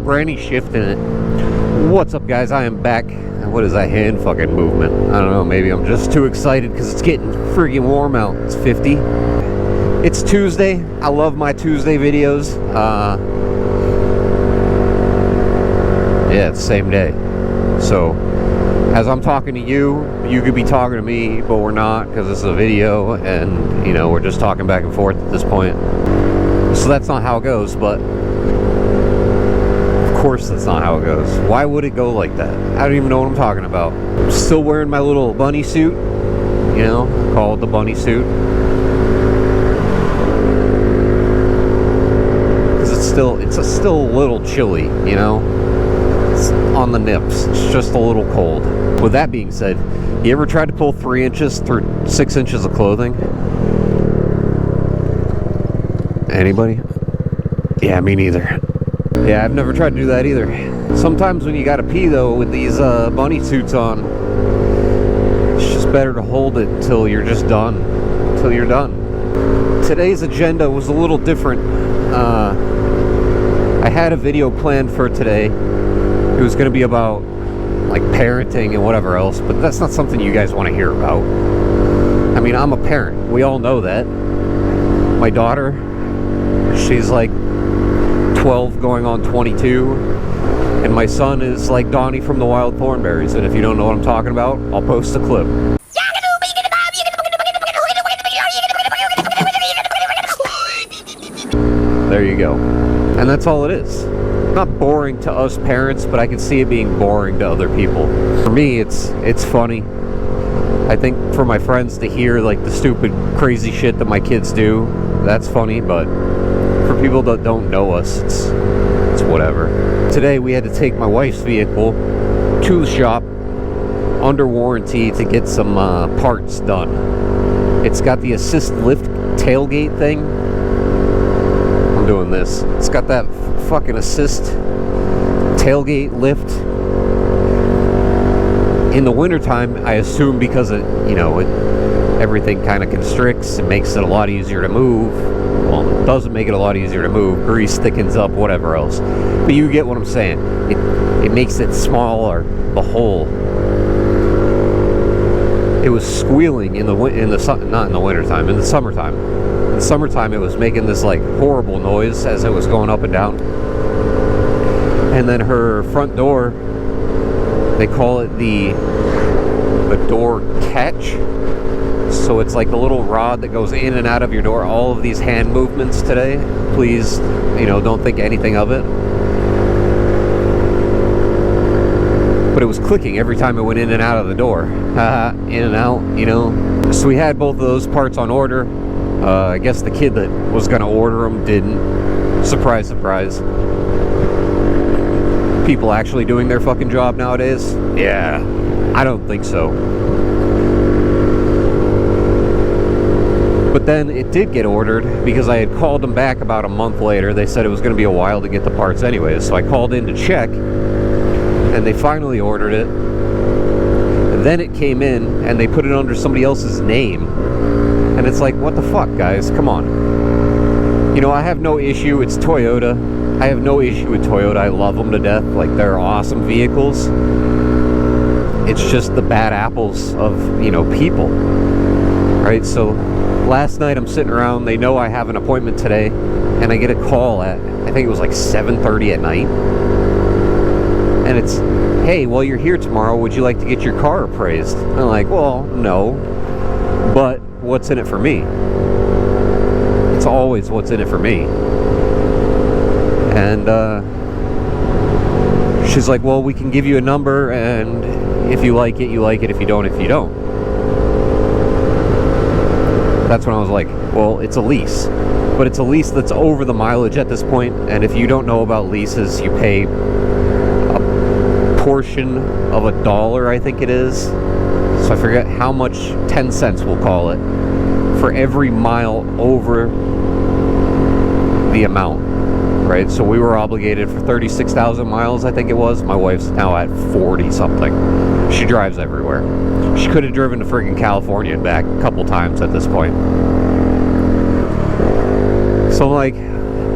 Brandy shift in it. What's up, guys? I am back. What is that hand fucking movement? I don't know, maybe I'm just too excited because it's getting freaking warm out. It's 50. It's Tuesday. I love my Tuesday videos. Yeah, it's the same day. So, as I'm talking to you, you could be talking to me, but we're not because this is a video and, you know, we're just talking back and forth at this point. So that's not how it goes, but of course that's not how it goes. Why would it go like that? I don't even know what I'm talking about. I'm still wearing my little bunny suit, you know, called the bunny suit. Because it's still a little chilly, you know? It's on the nips. It's just a little cold. With that being said, you ever tried to pull 3 inches through 6 inches of clothing? Anybody? Yeah, me neither. Yeah, I've never tried to do that either. Sometimes when you gotta pee though with these bunny suits on, it's just better to hold it until you're just done. Until you're done. Today's agenda was a little different. I had a video planned for today. It was gonna be about like parenting and whatever else, but that's not something you guys want to hear about. I mean, I'm a parent. We all know that. My daughter, she's like 12 going on 22, and my son is like Donnie from the Wild Thornberries, and if you don't know what I'm talking about, I'll post a clip. There you go. And that's all it is. Not boring to us parents, but I can see it being boring to other people. For me, it's funny. I think for my friends to hear like the stupid crazy shit that my kids do, that's funny, but for people that don't know us, it's whatever. Today we had to take my wife's vehicle to the shop under warranty to get some parts done. It's got the assist lift tailgate thing. I'm doing this. It's got that fucking assist tailgate lift. In the wintertime, I assume because it, you know, everything kind of constricts, it makes it a lot easier to move. Well, it doesn't make it a lot easier to move. Grease thickens up, whatever else. But you get what I'm saying. It makes it smaller, the hole. It was squealing in the not in the wintertime, in the summertime. In the summertime, it was making this like horrible noise as it was going up and down. And then her front door, they call it the door catch. So it's like the little rod that goes in and out of your door. All of these hand movements today, please, you know, don't think anything of it. But it was clicking every time it went in and out of the door. In and out, you know. So we had both of those parts on order. I guess the kid that was going to order them didn't. Surprise, surprise. People actually doing their fucking job nowadays? Yeah, I don't think so. But then it did get ordered because I had called them back about a month later. They said it was going to be a while to get the parts anyways. So I called in to check, and they finally ordered it. And then it came in, and they put it under somebody else's name. And it's like, what the fuck, guys? Come on. You know, I have no issue. It's Toyota. I have no issue with Toyota. I love them to death. Like, they're awesome vehicles. It's just the bad apples of, you know, people. Right? So last night I'm sitting around. They know I have an appointment today. And I get a call at, I think it was like 7:30 at night. And it's, hey, well, you're here tomorrow. Would you like to get your car appraised? And I'm like, well, no. But what's in it for me? It's always what's in it for me. And she's like, well, we can give you a number, and if you like it, you like it. If you don't, you don't. That's when I was like, well, it's a lease. But it's a lease that's over the mileage at this point. And if you don't know about leases, you pay a portion of $1, I think it is. So I forget how much, 10 cents we'll call it, for every mile over the amount. Right, so we were obligated for 36,000 miles, I think it was. My wife's now at 40 something. She drives everywhere. She could have driven to friggin' California and back a couple times at this point. So I'm like,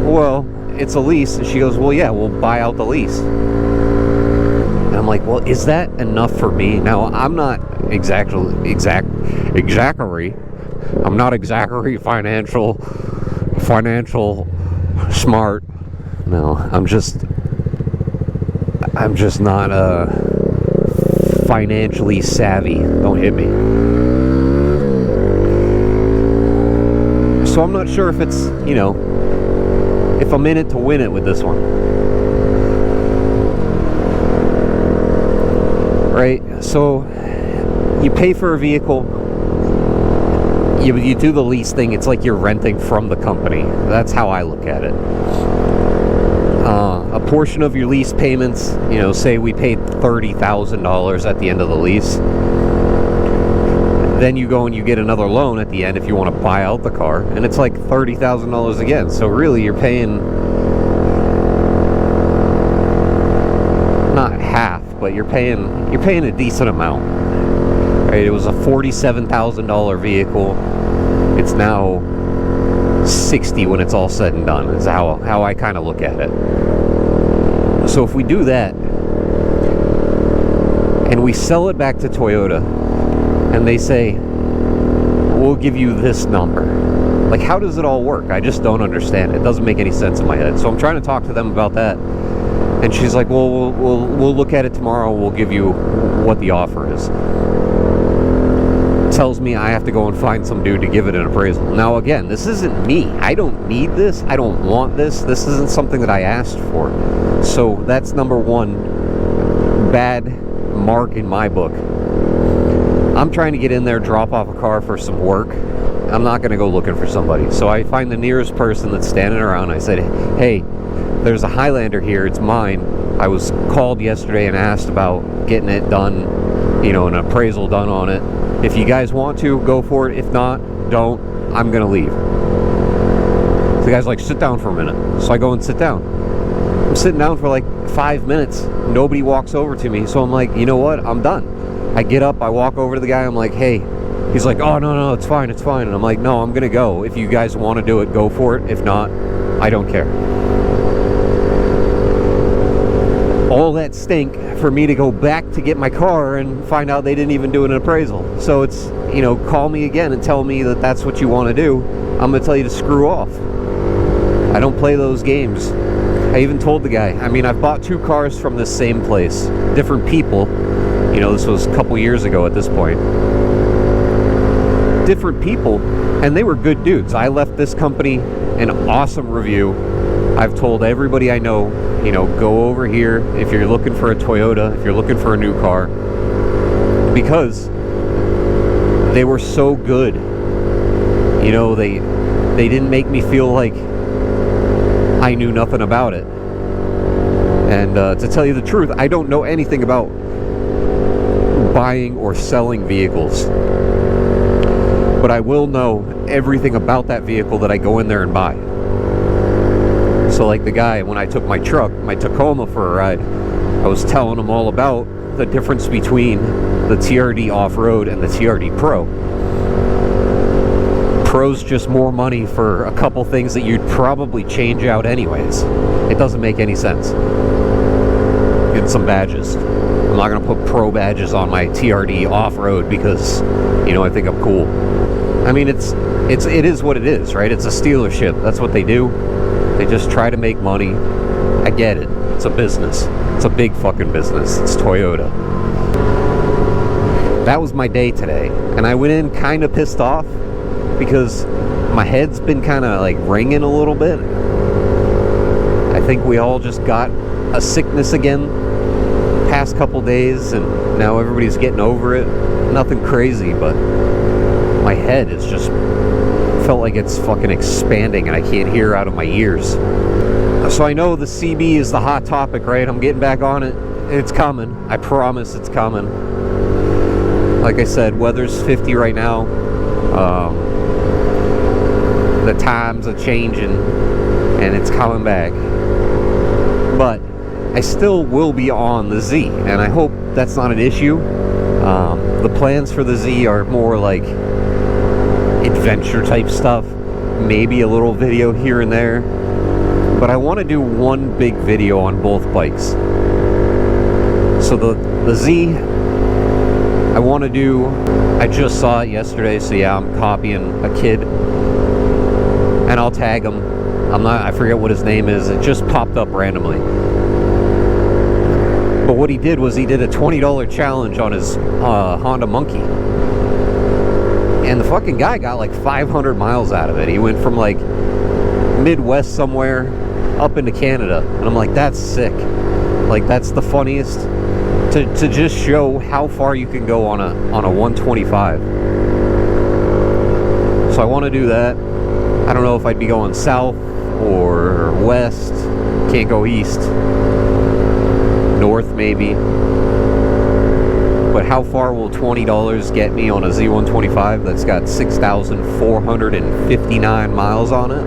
well, it's a lease. And she goes, well, yeah, we'll buy out the lease. And I'm like, well, is that enough for me? Now, I'm not exactly I'm not exactly financial smart. No, I'm just not financially savvy. Don't hit me. So I'm not sure if it's, you know, if I'm in it to win it with this one. Right? So you pay for a vehicle, you do the lease thing. It's like you're renting from the company. That's how I look at it. A portion of your lease payments, you know, say we paid $30,000 at the end of the lease. Then you go and you get another loan at the end if you want to buy out the car, and it's like $30,000 again. So really, you're paying not half, but you're paying a decent amount. Right? It was a $47,000 vehicle. It's now $60,000 when it's all said and done. Is how I kind of look at it. So if we do that and we sell it back to Toyota, and they say, we'll give you this number. Like, how does it all work? I just don't understand. It doesn't make any sense in my head. So I'm trying to talk to them about that. And she's like, well, we'll look at it tomorrow. We'll give you what the offer is. Tells me I have to go and find some dude to give it an appraisal. Now, again, this isn't me. I don't need this. I don't want this. This isn't something that I asked for. So that's number one bad mark in my book. I'm trying to get in there, drop off a car for some work. I'm not going to go looking for somebody. So I find the nearest person that's standing around. I said, hey, there's a Highlander here. It's mine. I was called yesterday and asked about getting it done, you know, an appraisal done on it. If you guys want to, go for it. If not, don't. I'm going to leave. So the guy's like, sit down for a minute. So I go and sit down. I'm sitting down for like 5 minutes. Nobody walks over to me. So I'm like, you know what? I'm done. I get up, I walk over to the guy, I'm like, hey. He's like, oh, no, it's fine. And I'm like, no, I'm going to go. If you guys want to do it, go for it. If not, I don't care. All that stink for me to go back to get my car and find out they didn't even do an appraisal. So it's, you know, call me again and tell me that that's what you want to do. I'm going to tell you to screw off. I don't play those games. I even told the guy, I mean, I've bought 2 cars from this same place, different people. You know, this was a couple years ago at this point. Different people, and they were good dudes. I left this company an awesome review. I've told everybody I know, you know, go over here if you're looking for a Toyota, if you're looking for a new car, because they were so good. You know, they didn't make me feel like I knew nothing about it. And to tell you the truth, I don't know anything about buying or selling vehicles, but I will know everything about that vehicle that I go in there and buy. So like the guy, when I took my truck, my Tacoma, for a ride, I was telling him all about the difference between the TRD off-road and the TRD Pro. Pro's just more money for a couple things that you'd probably change out anyways. It doesn't make any sense. Get some badges. I'm not going to put Pro badges on my TRD off-road because, you know, I think I'm cool. I mean, it is what it is, right? It's a stealership. That's what they do. They just try to make money. I get it. It's a business. It's a big fucking business. It's Toyota. That was my day today. And I went in kind of pissed off because my head's been kind of like ringing a little bit. I think we all just got a sickness again past couple days, and now everybody's getting over it. Nothing crazy, but my head is just felt like it's fucking expanding and I can't hear out of my ears. So I know the CB is the hot topic, right? I'm getting back on it. It's coming. I promise it's coming. Like I said, weather's 50 right now. The times are changing and it's coming back. But I still will be on the Z, and I hope that's not an issue. The plans for the Z are more like adventure type stuff, maybe a little video here and there, But I want to do one big video on both bikes. So the Z, I want to do, I just saw it yesterday, so yeah, I'm copying a kid, and I'll tag him. I forget what his name is, it just popped up randomly. But what he did was he did a $20 challenge on his Honda Monkey. And the fucking guy got like 500 miles out of it. He went from like Midwest somewhere up into Canada. And I'm like, that's sick. Like, that's the funniest. To just show how far you can go on a 125. So I want to do that. I don't know if I'd be going south or west. Can't go east. North maybe. But how far will $20 get me on a Z125 that's got 6,459 miles on it?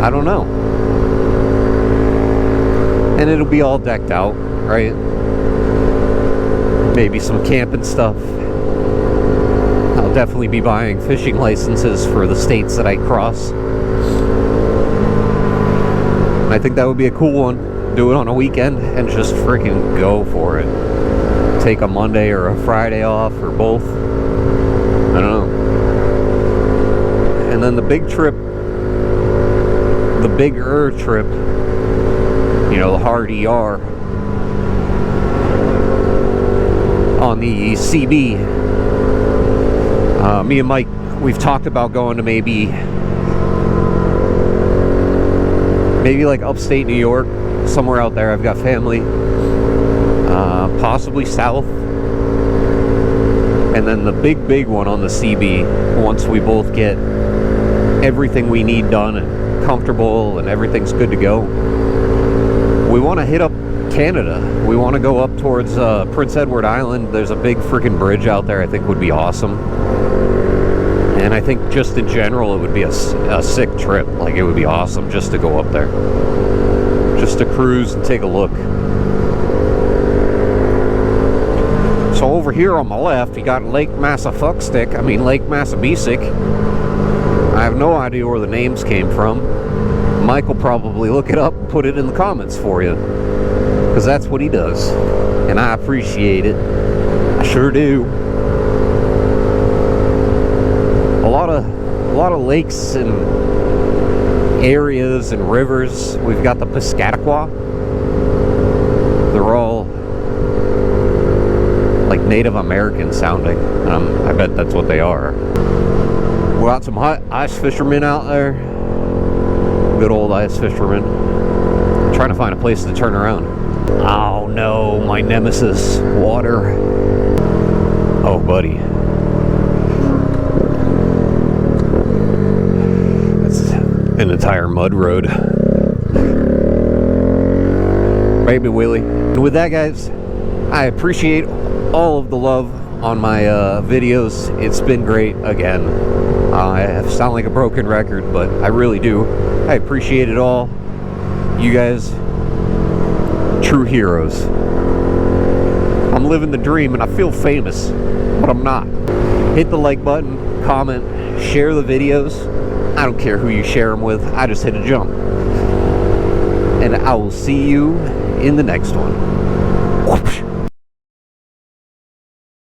I don't know. And it'll be all decked out, right? Maybe some camping stuff. I'll definitely be buying fishing licenses for the states that I cross. I think that would be a cool one. Do it on a weekend and just freaking go for it. Take a Monday or a Friday off or both. I don't know. And then the big trip, the bigger trip, you know, the hard ER on the CB. Me and Mike, we've talked about going to maybe like upstate New York, somewhere out there. I've got family. Possibly south. And then the big one on the CB, once we both get everything we need done and comfortable and everything's good to go, we want to hit up Canada. We want to go up towards Prince Edward Island. There's a big freaking bridge out there I think would be awesome. And I think just in general it would be a sick trip. Like, it would be awesome just to go up there. Just to cruise and take a look. So over here on my left, you got Lake Massafuckstick. I mean, Lake Massabesic. I have no idea where the names came from. Mike will probably look it up and put it in the comments for you. Because that's what he does. And I appreciate it. I sure do. A lot of lakes and areas and rivers. We've got the Piscataqua. They're all like Native American sounding. I bet that's what they are. We got some hot ice fishermen out there. Good old ice fishermen. Trying to find a place to turn around. Oh no, my nemesis, water. Oh buddy. That's an entire mud road. Baby Willie. And with that, guys, I appreciate all of the love on my videos. It's been great again. I sound like a broken record, but I really do. I appreciate it all. You guys, true heroes. I'm living the dream and I feel famous, but I'm not. Hit the like button, comment, share the videos. I don't care who you share them with. I just hit a jump. And I will see you in the next one. Whoosh.